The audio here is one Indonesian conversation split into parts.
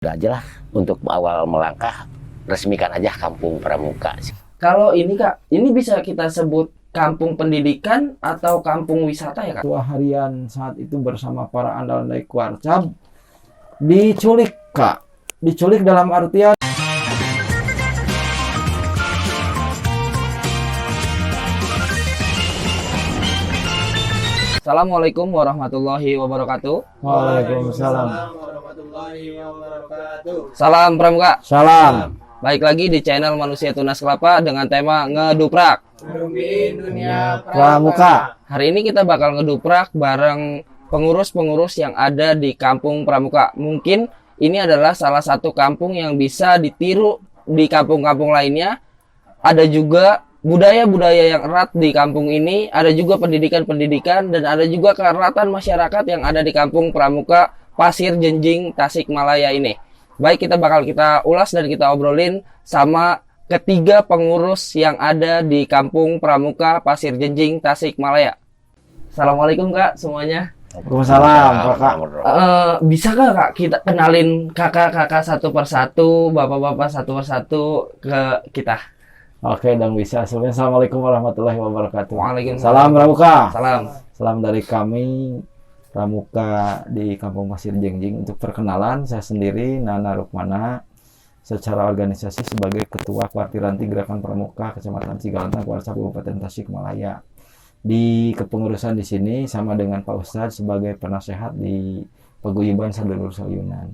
Udah aja lah, untuk awal melangkah, resmikan aja Kampung Pramuka. Kalau ini Kak, ini bisa kita sebut kampung pendidikan atau kampung wisata ya Kak? Ketua harian saat itu bersama para andal-andai Kuarcap diculik Kak. Diculik dalam artian Assalamualaikum warahmatullahi wabarakatuh. Waalaikumsalam. Salam Pramuka. Salam. Baik lagi di channel Manusia Tunas Kelapa dengan tema ngeduprak. Pramuka. Hari ini kita bakal ngeduprak bareng pengurus-pengurus yang ada di Kampung Pramuka. Mungkin ini adalah salah satu kampung yang bisa ditiru di kampung-kampung lainnya. Ada juga budaya-budaya yang erat di kampung ini, ada juga pendidikan-pendidikan, dan ada juga keeratan masyarakat yang ada di Kampung Pramuka, Pasir Jenjing, Tasikmalaya ini. Baik, kita ulas dan kita obrolin sama ketiga pengurus yang ada di Kampung Pramuka, Pasir Jenjing, Tasikmalaya. Assalamualaikum Kak semuanya. Waalaikumsalam Kakak. Bisa Kak kita kenalin kakak-kakak satu persatu, bapak-bapak satu persatu ke kita? Oke, dan bisa. Assalamualaikum warahmatullahi wabarakatuh. Waalaikumsalam. Salam Pramuka. Salam. Salam dari kami Pramuka di Kampung Pasir Jenjing. Untuk perkenalan, saya sendiri Nana Rukmana, secara organisasi sebagai Ketua Kwartiranti Gerakan Pramuka Kecamatan Cigalentang, Kuarcap, Kabupaten Tasikmalaya. Di kepengurusan di sini sama dengan Pak Ustadz sebagai penasehat di Paguyuban Sadulur Sayunan.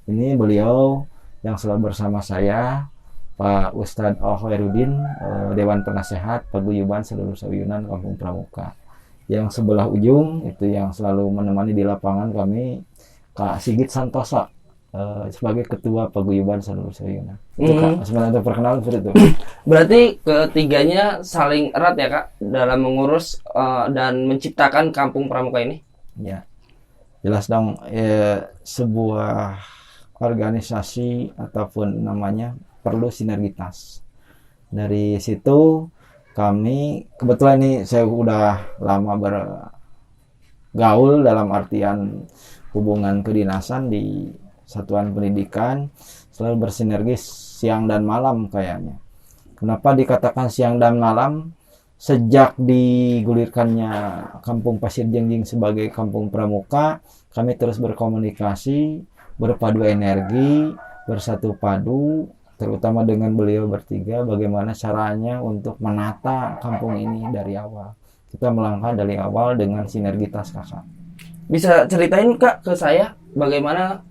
Ini beliau yang selalu bersama saya, Pak Ustadz Al-Khairuddin, Dewan Penasehat Paguyuban Sadulur Sayunan Kampung Pramuka. Yang sebelah ujung itu yang selalu menemani di lapangan kami, Kak Sigit Santosa, sebagai Ketua Paguyuban Sadulur Sayunan. Itu Kak, sebenarnya untuk perkenalan seperti itu. Berarti ketiganya saling erat ya Kak dalam mengurus dan menciptakan Kampung Pramuka ini? Ya, jelas dong. Sebuah organisasi ataupun namanya perlu sinergitas. Dari situ kami, kebetulan ini saya udah lama bergaul dalam artian hubungan kedinasan di satuan pendidikan, selalu bersinergis siang dan malam kayaknya. Kenapa dikatakan siang dan malam? Sejak digulirkannya Kampung Pasir Jenjing sebagai Kampung Pramuka, kami terus berkomunikasi, berpadu energi, bersatu padu, terutama dengan beliau bertiga, bagaimana caranya untuk menata kampung ini dari awal. Kita melangkah dari awal dengan sinergitas Kakak. Bisa ceritain Kak ke saya bagaimana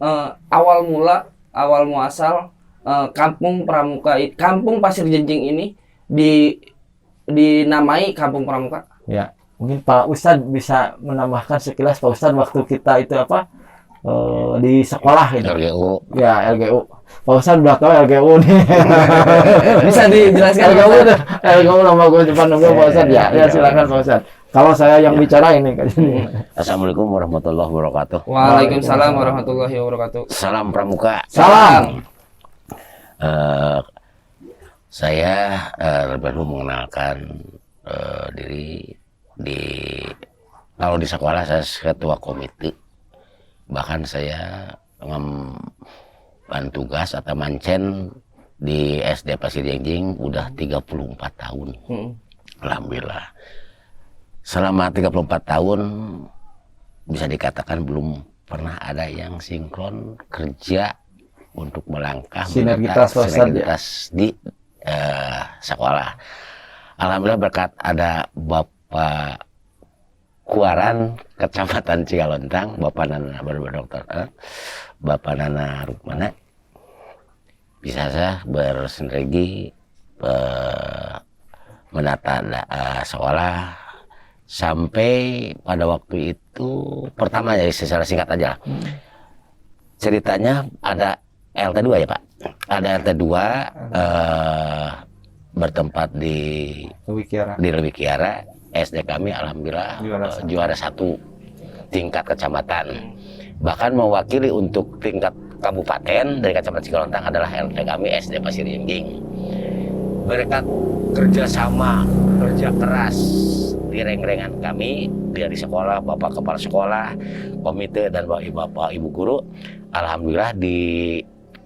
awal muasal Kampung Pramuka, Kampung Pasir Jenjing ini dinamai Kampung Pramuka? Ya, mungkin Pak Ustadz bisa menambahkan sekilas. Pak Ustadz waktu kita itu di sekolah gitu. LGU. Ya, LGU. Pak Ustadz udah tahu LGU nih. Bisa dijelaskan LGU nama gue depan nunggu Pak Ustadz ya. Ya silakan Pak Ustadz. Kalau saya yang bicara ini kan. Assalamualaikum warahmatullahi wabarakatuh. Waalaikumsalam warahmatullahi wabarakatuh. Salam Pramuka. Salam. Saya lebih dulu mengenalkan diri kalau di sekolah saya ketua komite. Bahkan saya tugas atau mancen di SD Pasir Jenjing udah 34 tahun. Alhamdulillah. Selama 34 tahun bisa dikatakan belum pernah ada yang sinkron kerja untuk melangkah sinergitas di sekolah. Alhamdulillah berkat ada Bapak Kuaran Kecamatan Cigalentang, Bapak Nana Dokter, Bapak Nana Rukmana, bisa saya bersinergi menata sekolah sampai pada waktu itu pertama ya secara singkat aja. Ceritanya ada LT2 ya Pak, ada LT2 bertempat di Lewi Kiara. SD kami alhamdulillah juara 1 tingkat kecamatan. Bahkan mewakili untuk tingkat kabupaten dari Kecamatan Cigalentang adalah LT kami SD Pasir Jenjing. Berkat kerjasama, kerja keras di reng-rengan kami dari sekolah, Bapak Kepala Sekolah, komite dan Bapak Ibu Guru, alhamdulillah di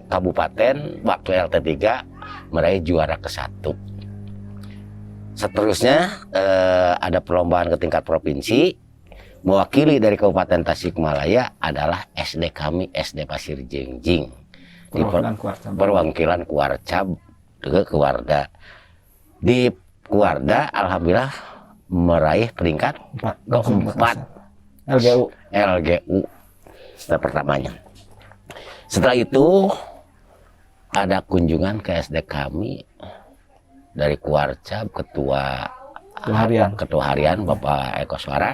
kabupaten waktu LT3 meraih juara ke-1. Seterusnya ada perlombaan ke tingkat provinsi. Mewakili dari Kabupaten Tasikmalaya adalah SD kami, SD Pasir Jengjing. Di perwakilan Kuarcap ke Kuarda. Di Kuarda alhamdulillah meraih peringkat keempat LGU setelah pertamanya. Setelah itu ada kunjungan ke SD kami dari Kuarcap, ketua harian Bapak Eko Suara,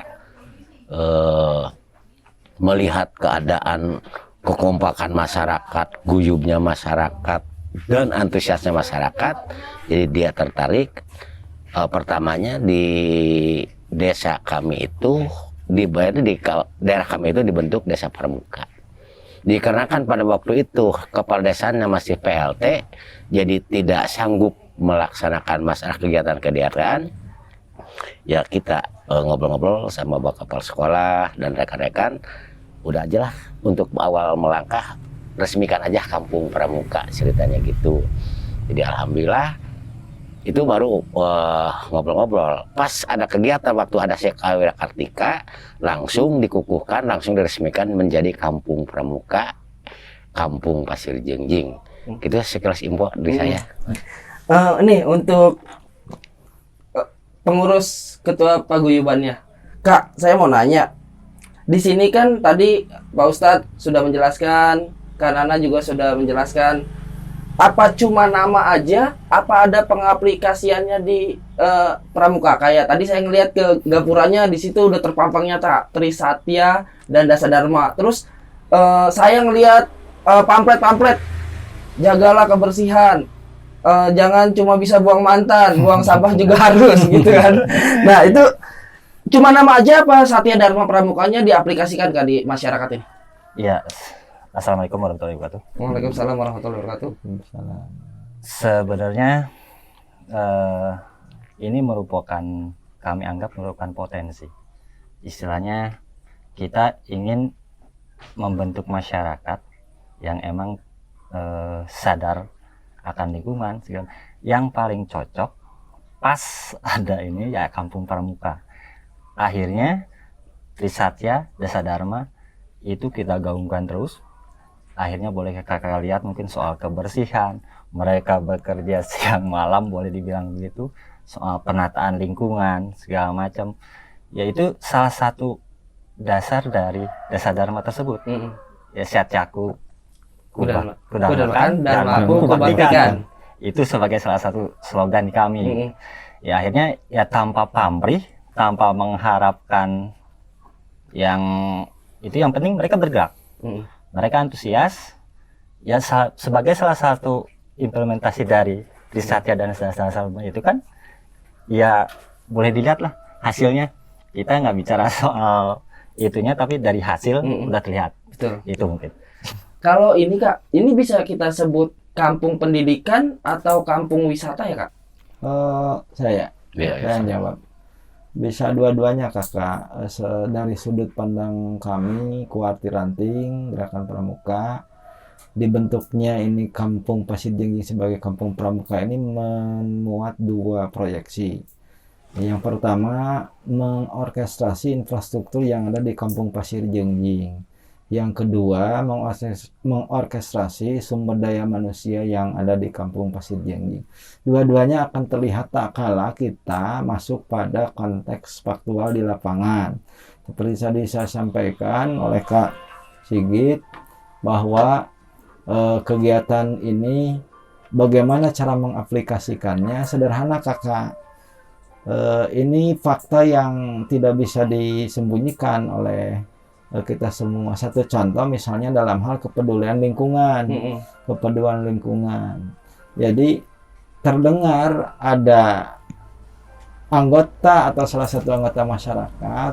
melihat keadaan kekompakan masyarakat, guyubnya masyarakat, dan antusiasnya masyarakat. Jadi dia tertarik. Pertamanya di desa kami itu di daerah kami itu dibentuk desa pramuka. Dikarenakan pada waktu itu kepala desanya masih PLT, jadi tidak sanggup melaksanakan masalah kegiatan kegiatan. Ya kita ngobrol-ngobrol sama bapak kepala sekolah dan rekan-rekan, udah aja lah untuk awal melangkah resmikan aja Kampung Pramuka, ceritanya gitu. Jadi alhamdulillah itu baru ngobrol-ngobrol. Pas ada kegiatan waktu ada Sekawira Kartika, langsung dikukuhkan, langsung diresmikan menjadi Kampung Pramuka, Kampung Pasir Jengjing. Gitu sekilas info dari saya. Ini untuk pengurus ketua paguyubannya, Kak, saya mau nanya. Di sini kan tadi Pak Ustadz sudah menjelaskan, Kak Nana juga sudah menjelaskan. Apa cuma nama aja? Apa ada pengaplikasiannya di Pramuka? Kayak tadi saya ngelihat ke gapuranya, di situ udah terpampang nyata Trisatya dan Dasadharma. Terus saya ngelihat pamflet-pamflet, jagalah kebersihan. Jangan cuma bisa buang mantan, buang sampah juga harus gitu kan. Nah itu cuma nama aja apa Satya Dharma Pramukanya diaplikasikan kan di masyarakat ini? Iya. Assalamualaikum warahmatullahi wabarakatuh. Waalaikumsalam warahmatullahi wabarakatuh. Sebenarnya ini kami anggap merupakan potensi. Istilahnya kita ingin membentuk masyarakat yang emang sadar akan lingkungan. Yang paling cocok pas ada ini ya Kampung Pramuka. Akhirnya Trisatya, Dasadharma itu kita gaungkan terus. Akhirnya boleh kakak lihat mungkin soal kebersihan, mereka bekerja siang malam boleh dibilang begitu, soal penataan lingkungan segala macam. Yaitu salah satu dasar dari Dasadharma tersebut. Ya Satyaku kudakan dan mampu kubaktikan. Itu sebagai salah satu slogan kami. Ya akhirnya ya tanpa pamrih, tanpa mengharapkan yang itu, yang penting mereka bergerak. Mereka antusias. Ya sebagai salah satu implementasi dari Trisatya dan Dasadharma itu kan ya boleh dilihat lah hasilnya. Kita nggak bicara soal itunya, tapi dari hasil udah terlihat. Betul. Itu mungkin. Kalau ini Kak, ini bisa kita sebut kampung pendidikan atau kampung wisata ya Kak? Saya jawab. Bisa dua-duanya Kakak. Dari sudut pandang kami, Kuarti Ranting, Gerakan Pramuka, dibentuknya ini Kampung Pasir Jengjing sebagai Kampung Pramuka ini memuat dua proyeksi. Yang pertama, mengorkestrasi infrastruktur yang ada di Kampung Pasir Jengjing. Yang kedua, mengorkestrasi sumber daya manusia yang ada di Kampung Pasir Jengjing. Dua-duanya akan terlihat tak kala kita masuk pada konteks faktual di lapangan. Seperti tadi saya sampaikan oleh Kak Sigit, bahwa kegiatan ini bagaimana cara mengaplikasikannya sederhana Kakak. Ini fakta yang tidak bisa disembunyikan oleh kita semua. Satu contoh misalnya dalam hal kepedulian lingkungan. Kepedulian lingkungan. Jadi terdengar ada anggota atau salah satu anggota masyarakat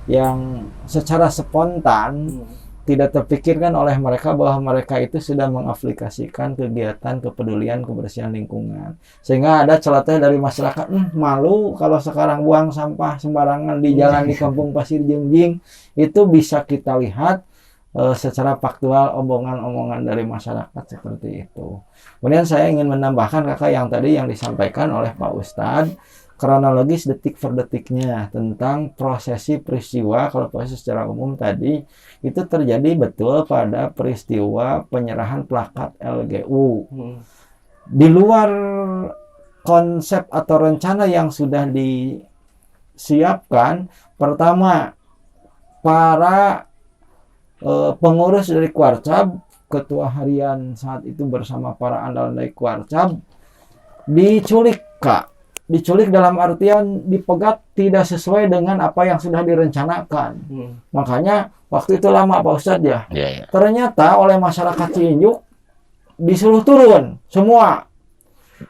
yang secara spontan tidak terpikirkan oleh mereka bahwa mereka itu sudah mengaplikasikan kegiatan kepedulian kebersihan lingkungan, sehingga ada celoteh dari masyarakat, malu kalau sekarang buang sampah sembarangan di jalan di Kampung Pasir Jengjing. Itu bisa kita lihat secara faktual omongan-omongan dari masyarakat seperti itu. Kemudian saya ingin menambahkan kakak yang tadi yang disampaikan oleh Pak Ustadz, kronologis detik per detiknya tentang prosesi peristiwa. Kalau proses secara umum tadi itu terjadi betul pada peristiwa penyerahan plakat LGU. Di luar konsep atau rencana yang sudah disiapkan, pertama para pengurus dari Kuarcap, ketua harian saat itu bersama para andalan dari Kuarcap diculik, Kak. Diculik dalam artian dipegat tidak sesuai dengan apa yang sudah direncanakan. Makanya waktu itu lama Pak Ustadz ya. Ternyata oleh masyarakat Ciinjuk disuruh turun semua.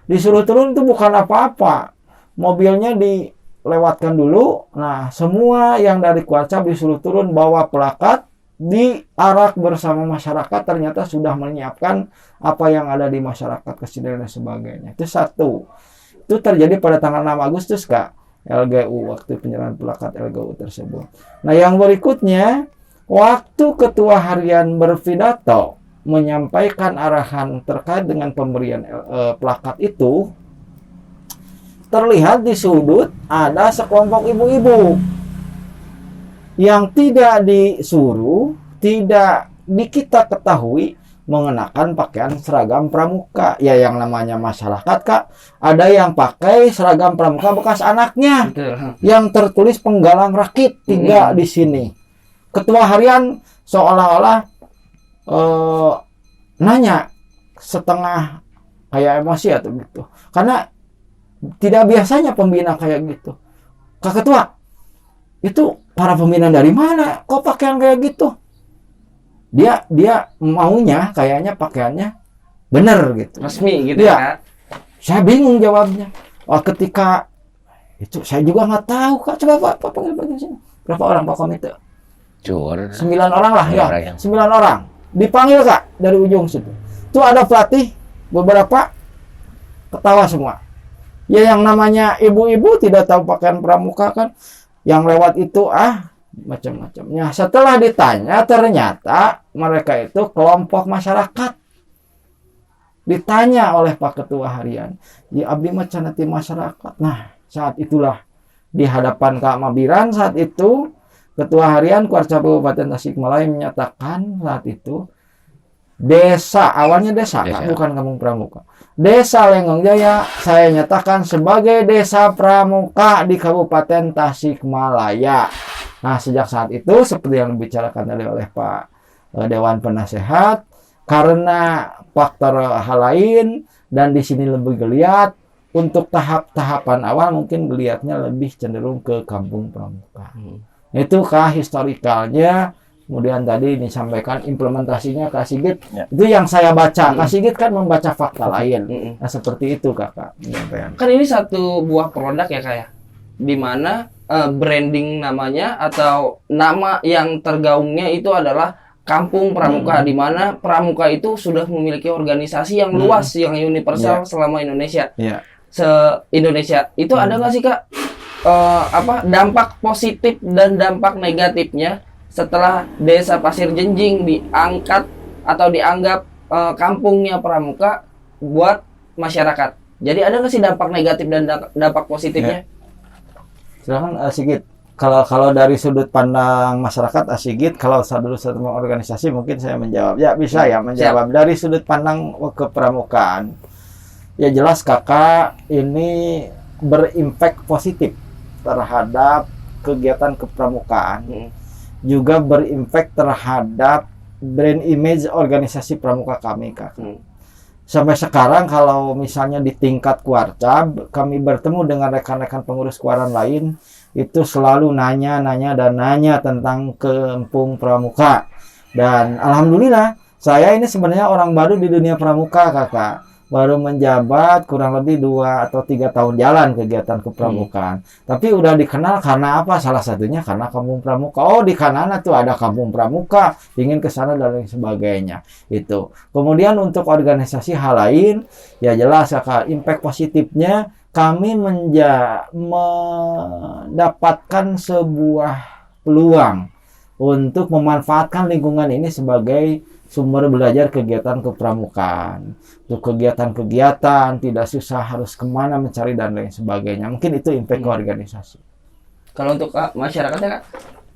Disuruh turun itu bukan apa-apa. Mobilnya dilewatkan dulu. Nah, semua yang dari Kuarcap disuruh turun bawa plakat, diarak bersama masyarakat, ternyata sudah menyiapkan apa yang ada di masyarakat, kesadaran dan sebagainya. Itu satu. Itu terjadi pada tanggal 6 Agustus, Kak. LGU, waktu penyerahan plakat LGU tersebut. Nah, yang berikutnya, waktu ketua harian berpidato menyampaikan arahan terkait dengan pemberian plakat itu, terlihat di sudut ada sekelompok ibu-ibu yang tidak disuruh, tidak kita ketahui mengenakan pakaian seragam pramuka. Ya, yang namanya masyarakat, Kak, ada yang pakai seragam pramuka bekas anaknya. Betul. Yang tertulis Penggalang Rakit 3 di sini. Ketua harian seolah-olah nanya setengah kayak emosi atau gitu. Karena tidak biasanya pembina kayak gitu. Kak Ketua, itu para pembina dari mana? Kok pakaian kayak gitu? Dia maunya kayaknya pakaiannya bener gitu. Resmi gitu ya. Saya bingung jawabnya. Wah, ketika itu saya juga nggak tahu, Kak. Coba Pak panggil sini. Berapa orang Pak komite? 9 orang lah ya. 9 orang. Dipanggil, Kak, dari ujung situ. Itu ada pelatih beberapa ketawa semua. Ya, yang namanya ibu-ibu tidak tahu pakaian pramuka kan. Yang lewat itu macam-macamnya. Setelah ditanya, ternyata mereka itu kelompok masyarakat. Ditanya oleh Pak Ketua Harian, ya abdi macan nanti masyarakat. Nah, saat itulah di hadapan Kak Mabiran saat itu, Ketua Harian Kuarcap Kabupaten Tasikmalaya menyatakan saat itu desa, awalnya desa. Kak, bukan kampung pramuka. Desa Lenggong Jaya saya nyatakan sebagai desa pramuka di Kabupaten Tasikmalaya. Nah, sejak saat itu seperti yang dibicarakan tadi oleh Pak Dewan Penasehat, karena faktor hal lain dan di sini lebih geliat, untuk tahapan awal mungkin geliatnya lebih cenderung ke kampung pramuka. Itu Kak historikalnya. Kemudian tadi disampaikan implementasinya Kak Sigit. Ya. Itu yang saya baca. Kak Sigit kan membaca fakta lain. Nah, seperti itu Kakak. Kan ini satu buah produk ya Kak ya, di mana branding namanya atau nama yang tergaungnya itu adalah Kampung Pramuka, di mana Pramuka itu sudah memiliki organisasi yang luas, yang universal selama Indonesia. Se-Indonesia. Itu ada nggak sih Kak dampak positif dan dampak negatifnya setelah Desa Pasir Jenjing diangkat atau dianggap kampungnya pramuka buat masyarakat? Jadi ada nggak sih dampak negatif dan dampak positifnya? Silakan Sigit. Kalau dari sudut pandang masyarakat Sigit, kalau dulu satu organisasi mungkin saya menjawab. Ya bisa ya menjawab. Siap. Dari sudut pandang kepramukaan, ya jelas Kakak ini berimpact positif terhadap kegiatan kepramukaan. Juga berimpact terhadap brand image organisasi pramuka kami, Kak. Sampai sekarang kalau misalnya di tingkat Kuarcap, kami bertemu dengan rekan-rekan pengurus Kuaran lain, itu selalu nanya tentang kampung pramuka. Dan alhamdulillah, saya ini sebenarnya orang baru di dunia pramuka, Kakak. Baru menjabat kurang lebih 2 atau 3 tahun jalan kegiatan kepramukaan. Tapi udah dikenal karena apa? Salah satunya karena kampung pramuka. Oh, di Kanana tuh ada kampung pramuka, ingin ke sana dan lain sebagainya. Itu. Kemudian untuk organisasi hal lain, ya jelas Kak, impact positifnya kami mendapatkan sebuah peluang untuk memanfaatkan lingkungan ini sebagai sumber belajar kegiatan kepramukaan. Untuk kegiatan-kegiatan tidak susah harus kemana mencari dan lain sebagainya. Mungkin itu impact ke organisasi. Kalau untuk masyarakatnya Kak?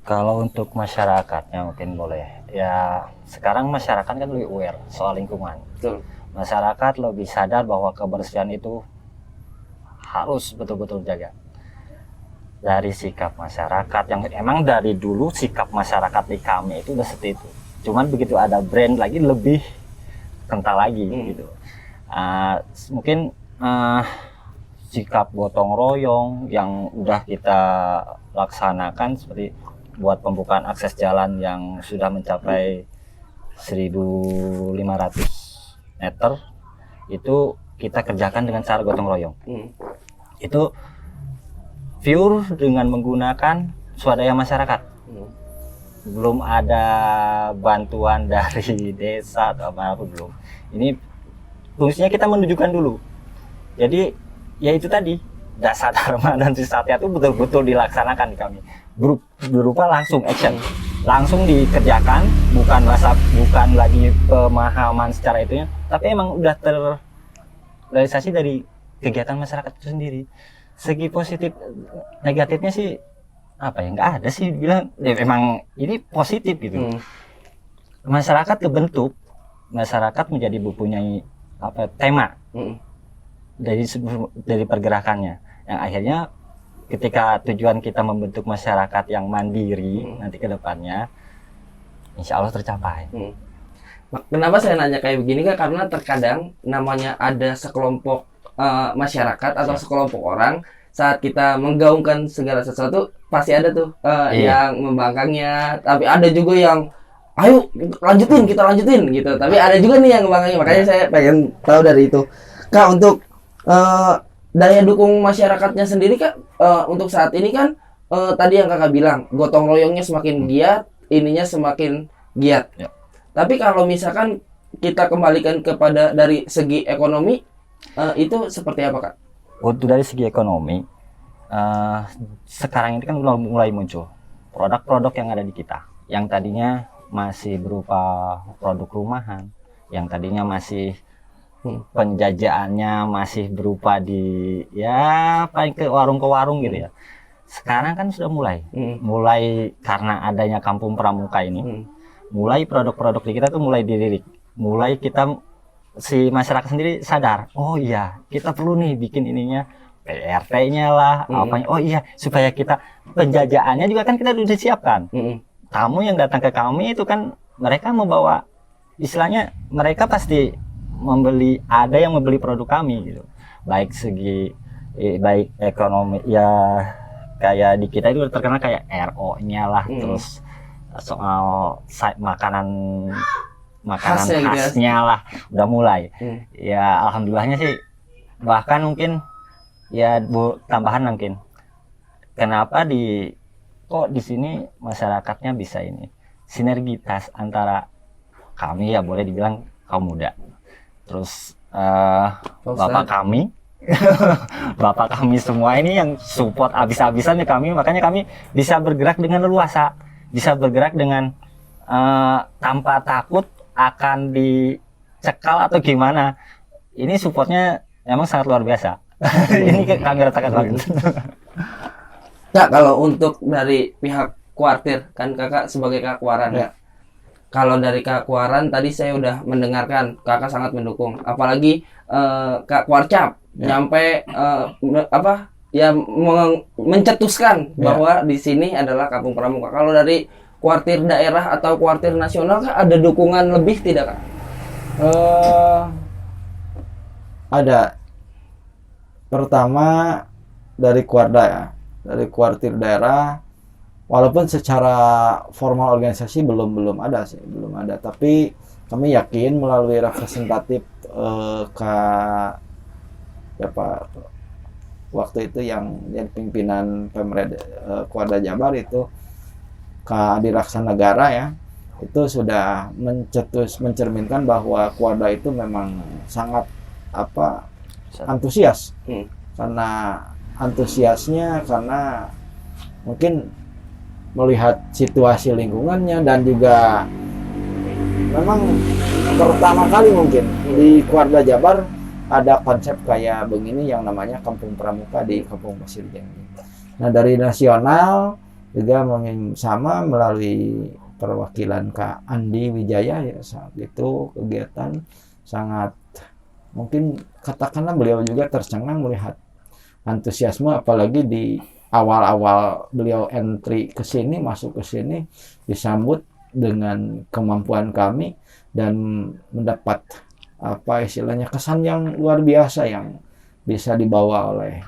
Kalau untuk masyarakatnya mungkin boleh. Ya sekarang masyarakat kan lebih aware soal lingkungan. Betul. Masyarakat lebih sadar bahwa kebersihan itu harus betul-betul jaga. Dari sikap masyarakat yang emang dari dulu sikap masyarakat di kami itu udah seperti itu. Cuman begitu ada brand lagi lebih kental lagi gitu. Mungkin sikap gotong royong yang udah kita laksanakan seperti buat pembukaan akses jalan yang sudah mencapai 1.500 meter itu kita kerjakan dengan cara gotong royong. Itu pure dengan menggunakan swadaya masyarakat. Belum ada bantuan dari desa atau apa belum. Ini fungsinya kita menunjukkan dulu. Jadi ya itu tadi dasar dharma dan sisatya itu betul-betul dilaksanakan di kami. Berupa langsung action, langsung dikerjakan, bukan lagi pemahaman secara itunya, tapi emang udah terrealisasi dari kegiatan masyarakat itu sendiri. Segi positif negatifnya sih apa ya, nggak ada sih, bilang ya memang ini positif gitu. Masyarakat kebentuk, masyarakat menjadi mempunyai apa tema dari pergerakannya, yang akhirnya ketika tujuan kita membentuk masyarakat yang mandiri nanti ke depannya insya Allah tercapai. Kenapa saya nanya kayak begini Kak? Karena terkadang namanya ada sekelompok masyarakat atau sekelompok orang, saat kita menggaungkan segala sesuatu pasti ada tuh yang membangkangnya, tapi ada juga yang ayo kita lanjutin gitu, tapi ada juga nih yang membangkangnya. Makanya saya pengen tahu dari itu Kak, untuk daya dukung masyarakatnya sendiri Kak, untuk saat ini kan tadi yang Kakak bilang gotong royongnya semakin giat, ininya semakin giat. Tapi kalau misalkan kita kembalikan kepada dari segi ekonomi, itu seperti apa Kak? Untuk dari segi ekonomi, sekarang ini kan mulai muncul produk-produk yang ada di kita, yang tadinya masih berupa produk rumahan, yang tadinya masih penjajaannya masih berupa di paling ke warung gitu ya. Sekarang kan sudah mulai karena adanya Kampung Pramuka ini, mulai produk-produk di kita tuh mulai dilirik, mulai kita si masyarakat sendiri sadar, oh iya kita perlu nih bikin ininya PRT-nya lah, apanya, oh iya supaya kita penjajaannya juga kan kita udah siapkan. Tamu yang datang ke kami itu kan mereka membawa, istilahnya mereka pasti membeli, ada yang membeli produk kami gitu, baik segi baik ekonomi ya, kayak di kita itu terkenal kayak RO-nya lah, terus soal makanan khasnya lah udah mulai. Ya alhamdulillahnya sih, bahkan mungkin ya tambahan mungkin kenapa kok di sini masyarakatnya bisa ini sinergitas antara kami, ya boleh dibilang kaum muda, terus bapak kami bapak kami semua ini yang support abis-abisan ya kami, makanya kami bisa bergerak dengan leluasa, bisa bergerak dengan tanpa takut akan dicekal atau gimana. Ini supportnya emang sangat luar biasa. Ini kami rasakan banget. Kak, kalau untuk dari pihak kuartir, kan Kakak sebagai Kak Kuaran ya. Kalau dari Kak Kuaran tadi saya udah mendengarkan Kakak sangat mendukung, apalagi Kak Kuarcap nyampe mencetuskan bahwa di sini adalah Kampung Pramuka. Kalau dari kuartir daerah atau kuartir nasional Kak, ada dukungan lebih tidak Kak? Ada. Pertama dari Kuarda ya, dari kuartir daerah, walaupun secara formal organisasi belum ada sih, belum ada, tapi kami yakin melalui representatif waktu itu yang jadi pimpinan Pemred Kuarda Jabar itu Kak Adi Laksanagara ya, itu sudah mencerminkan bahwa Kuarda itu memang sangat antusias. Karena antusiasnya karena mungkin melihat situasi lingkungannya, dan juga memang pertama kali mungkin di Kuarda Jabar ada konsep kayak begini yang namanya Kampung Pramuka di Kampung Pasir Jengjing. Nah, dari nasional juga sama melalui perwakilan Kak Andi Wijaya ya, saat itu kegiatan sangat, mungkin katakanlah beliau juga tercengang melihat antusiasme, apalagi di awal-awal beliau entry ke sini, masuk ke sini, disambut dengan kemampuan kami dan mendapat apa istilahnya kesan yang luar biasa yang bisa dibawa oleh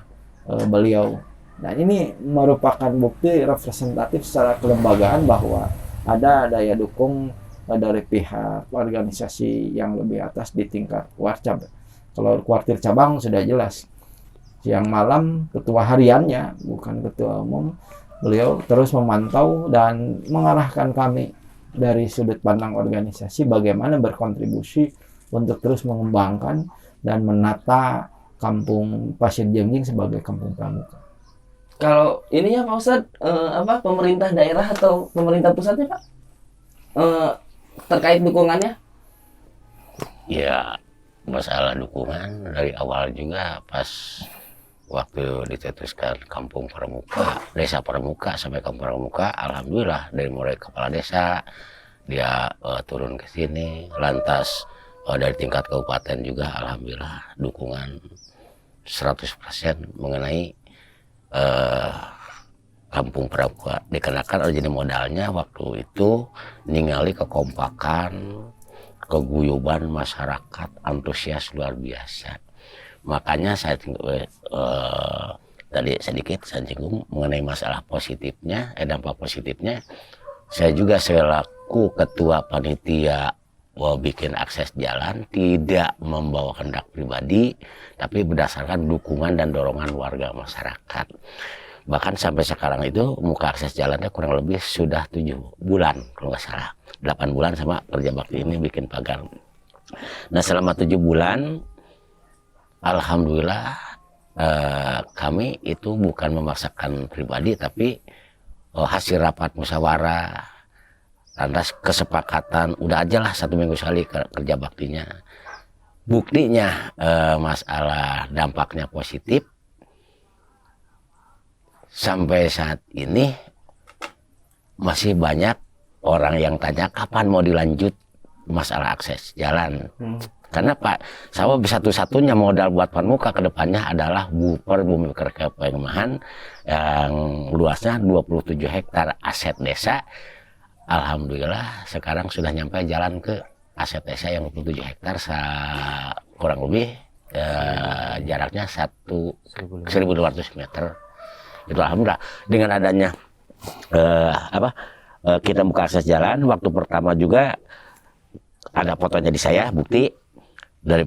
beliau. Nah, ini merupakan bukti representatif secara kelembagaan bahwa ada daya dukung dari pihak organisasi yang lebih atas di tingkat Warcab. Kalau kuartir cabang sudah jelas. Siang malam ketua hariannya, bukan ketua umum, beliau terus memantau dan mengarahkan kami dari sudut pandang organisasi bagaimana berkontribusi untuk terus mengembangkan dan menata Kampung Pasir Jengjing sebagai kampung pramuka. Kalau ininya Pak Ustadz, pemerintah daerah atau pemerintah pusatnya Pak, terkait dukungannya? Ya, masalah dukungan dari awal juga pas waktu dicetuskan Kampung Pramuka, Desa Pramuka sampai Kampung Pramuka, alhamdulillah dari mulai kepala desa dia turun ke sini, lantas dari tingkat kabupaten juga alhamdulillah dukungan 100% mengenai Kampung Pramuka. Dikenakan jadi modalnya waktu itu ningali kekompakan, keguyuban masyarakat, antusias luar biasa. Makanya saya tadi sedikit saya singgung mengenai masalah positifnya, dampak positifnya. Saya juga selaku ketua panitia bikin akses jalan tidak membawa kehendak pribadi, tapi berdasarkan dukungan dan dorongan warga masyarakat. Bahkan sampai sekarang itu muka akses jalannya kurang lebih sudah 7 bulan kalau nggak salah, 8 bulan sama kerja bakti ini bikin pagar. Nah, selama 7 bulan alhamdulillah kami itu bukan memaksakan pribadi, tapi hasil rapat musyawarah, lantas kesepakatan, udah aja lah 1 minggu sekali kerja baktinya. Buktinya masalah dampaknya positif. Sampai saat ini masih banyak orang yang tanya kapan mau dilanjut masalah akses jalan. Karena Pak, saya satu-satunya modal buat Pramuka ke depannya adalah buper bumi perkemahan yang luasnya 27 hektar aset desa. Alhamdulillah sekarang sudah nyampe jalan ke aset desa yang 27 hektar, kurang lebih jaraknya 1.200 meter. Itu alhamdulillah dengan adanya kita buka akses jalan. Waktu pertama juga ada fotonya di saya, bukti dari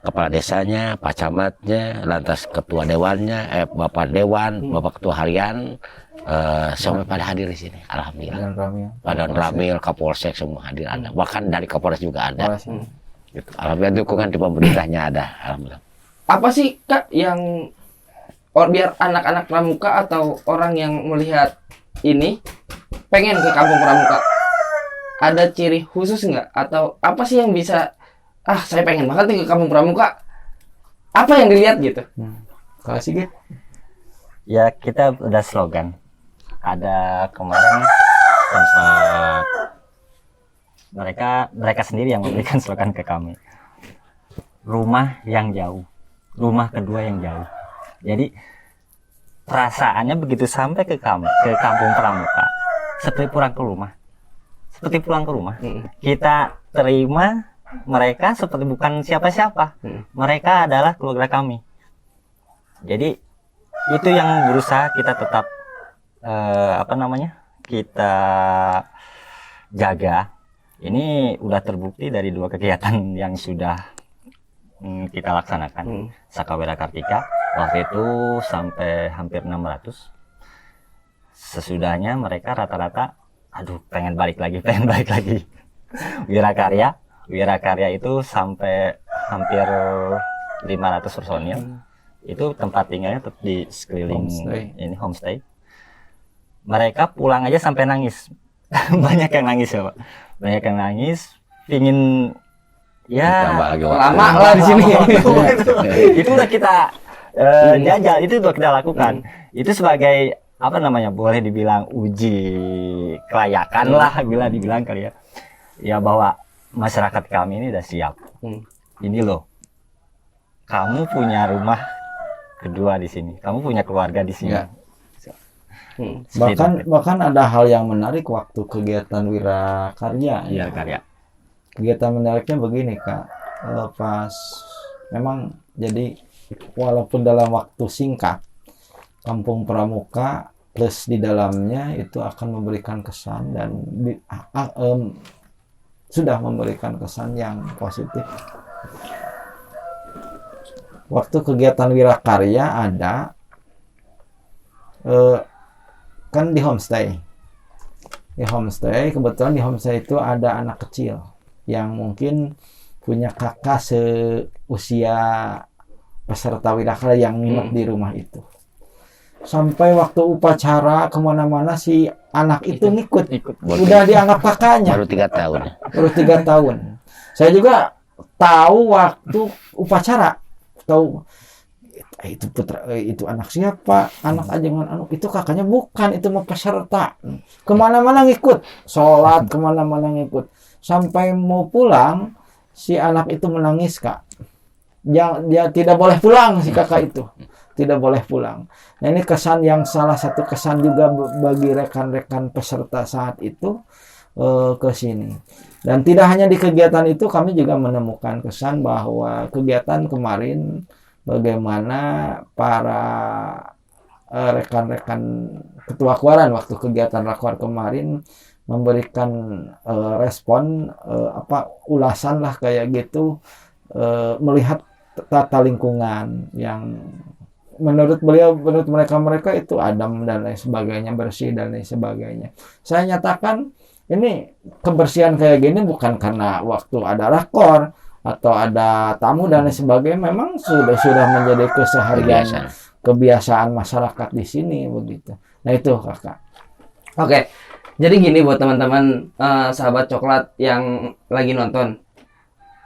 kepala desanya, Pak Camatnya, lantas ketua dewannya, Bapak Dewan, Bapak Ketua Harian, sampai pada hadir di sini, alhamdulillah. Pak Dan Ramil, Kapolsek semua hadir ada, bahkan dari Kapolres juga ada. Gitu. Alhamdulillah dukungan di pemerintahnya ada, alhamdulillah. Apa sih Kak yang biar anak-anak Pramuka atau orang yang melihat ini pengen ke Kampung Pramuka? Ada ciri khusus nggak? Atau apa sih yang bisa, saya pengen banget nih ke Kampung Pramuka? Apa yang dilihat gitu? Kasih gitu. Ya, kita udah slogan. Ada kemarin sempat mereka sendiri yang memberikan slogan ke kami. Rumah yang jauh, rumah kedua yang jauh. Jadi perasaannya begitu sampai ke Kampung Pramuka seperti pulang ke rumah. Seperti pulang ke rumah. Kita terima mereka seperti bukan siapa-siapa. Mereka adalah keluarga kami. Jadi itu yang berusaha kita tetap kita jaga. Ini udah terbukti dari 2 kegiatan yang sudah kita laksanakan. Sakawera Kartika waktu itu sampai hampir 600. Sesudahnya mereka rata-rata pengen balik lagi. Wirakarya itu sampai hampir 500 personil. Itu tempat tinggalnya di sekeliling homestay. mereka pulang aja sampai nangis. Banyak yang nangis ya Pak, banyak yang nangis, pingin ya Tambah lagi waktu. lama lah di sini. itu udah kita jajal, itu udah kita lakukan. Itu sebagai apa namanya, boleh dibilang uji kelayakan lah, bila dibilang kali ya. Ya bahwa masyarakat kami ini udah siap. Ini loh, kamu punya rumah kedua di sini, kamu punya keluarga di sini. Ya. Bahkan ada hal yang menarik waktu kegiatan Wirakarya. Iya karya. Kegiatan menariknya begini Kak, pas memang jadi walaupun dalam waktu singkat, Kampung Pramuka plus di dalamnya itu akan memberikan kesan dan sudah memberikan kesan yang positif. Waktu kegiatan Wirakarya ada kan di homestay. Di homestay, kebetulan di homestay itu ada anak kecil yang mungkin punya kakak seusia peserta Wirakarya yang nginep di rumah itu. Sampai waktu upacara kemana-mana si anak itu ngikut. Udah dianggap kakaknya. Baru 3 tahun. Baru 3 tahun. Saya juga tahu waktu upacara. Tahu itu putra, itu anak siapa, anak ajangan anu, itu kakaknya bukan, itu mau peserta, kemana-mana ngikut, sholat kemana-mana ngikut, sampai mau pulang si anak itu menangis Kak, dia tidak boleh pulang, si kakak itu tidak boleh pulang. Nah ini kesan yang salah satu kesan juga bagi rekan-rekan peserta saat itu ke sini. Dan tidak hanya di kegiatan itu, kami juga menemukan kesan bahwa kegiatan kemarin bagaimana para rekan-rekan ketua Kuaran waktu kegiatan Rakwar kemarin memberikan respon ulasan lah kayak gitu, melihat tata lingkungan yang menurut mereka itu adem dan lain sebagainya, bersih dan lain sebagainya. Saya nyatakan ini kebersihan kayak gini bukan karena waktu ada rakor atau ada tamu dan lain sebagainya, memang sudah menjadi keseharian kebiasaan masyarakat di sini begitu. Nah itu Kakak. Oke, jadi gini buat teman-teman sahabat coklat yang lagi nonton,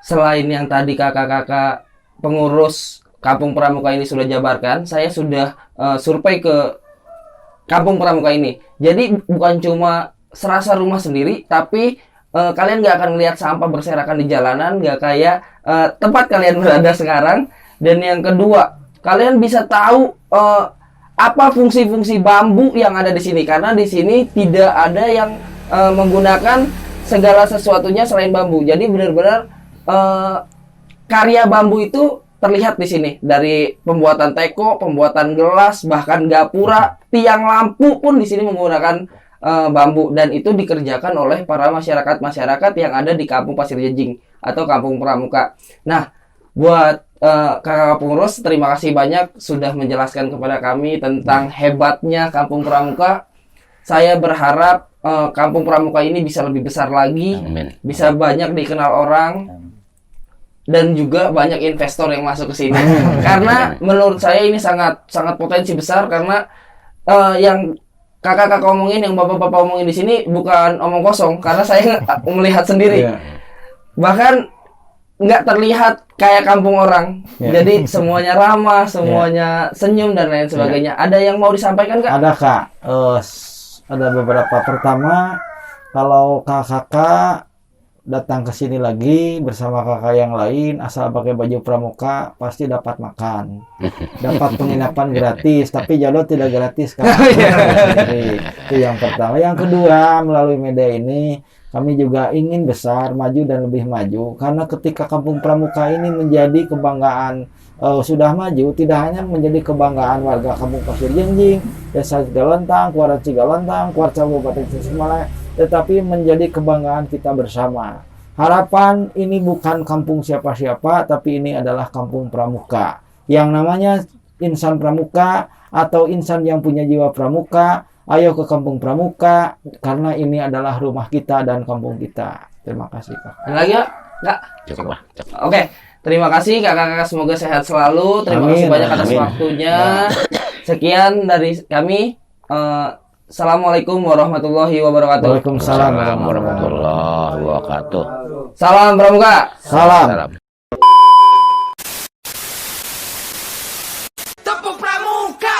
selain yang tadi kakak-kakak pengurus Kampung Pramuka ini sudah jabarkan, saya sudah survei ke Kampung Pramuka ini. Jadi bukan cuma serasa rumah sendiri, tapi kalian nggak akan melihat sampah berserakan di jalanan, nggak kayak tempat kalian berada sekarang. Dan yang kedua, kalian bisa tahu apa fungsi-fungsi bambu yang ada di sini, karena di sini tidak ada yang menggunakan segala sesuatunya selain bambu. Jadi benar-benar karya bambu itu terlihat di sini, dari pembuatan teko, pembuatan gelas, bahkan gapura, tiang lampu pun di sini menggunakan bambu, dan itu dikerjakan oleh para masyarakat yang ada di Kampung Pasir Jenjing atau Kampung Pramuka. Nah, buat kakak pengurus, terima kasih banyak sudah menjelaskan kepada kami tentang hebatnya Kampung Pramuka. Saya berharap Kampung Pramuka ini bisa lebih besar lagi, bisa banyak dikenal orang, dan juga banyak investor yang masuk ke sini. Karena menurut saya ini sangat potensi besar, karena yang kakak-kakak omongin, yang bapak-bapak omongin di sini bukan omong kosong, karena saya melihat sendiri. Bahkan nggak terlihat kayak kampung orang. Jadi semuanya ramah, semuanya senyum dan lain sebagainya. Ada yang mau disampaikan Kak? Ada Kak. Ada beberapa. Pertama, kalau kakak datang ke sini lagi bersama kakak yang lain, asal pakai baju pramuka pasti dapat makan, dapat penginapan gratis, tapi jalur tidak gratis Kak. Jadi, itu yang pertama. Yang kedua, melalui media ini kami juga ingin besar, maju dan lebih maju, karena ketika Kampung Pramuka ini menjadi kebanggaan, sudah maju, tidak hanya menjadi kebanggaan warga Kampung Pasir Jenjing, Desa Cigalontang, Kuaran Cigalontang, Kuarca Kabupaten Tasikmalaya, tetapi menjadi kebanggaan kita bersama. Harapan ini bukan kampung siapa-siapa, tapi ini adalah Kampung Pramuka. Yang namanya insan Pramuka atau insan yang punya jiwa Pramuka, ayo ke Kampung Pramuka, karena ini adalah rumah kita dan kampung kita. Terima kasih Kak. Ada lagi ya? Enggak? Cukup lah. Oke, terima kasih kakak-kakak, semoga sehat selalu. Terima kasih banyak atas waktunya. Sekian dari kami. Assalamualaikum warahmatullahi wabarakatuh. Waalaikumsalam warahmatullahi wabarakatuh. Salam Pramuka. Salam. Salam. Tepuk Pramuka.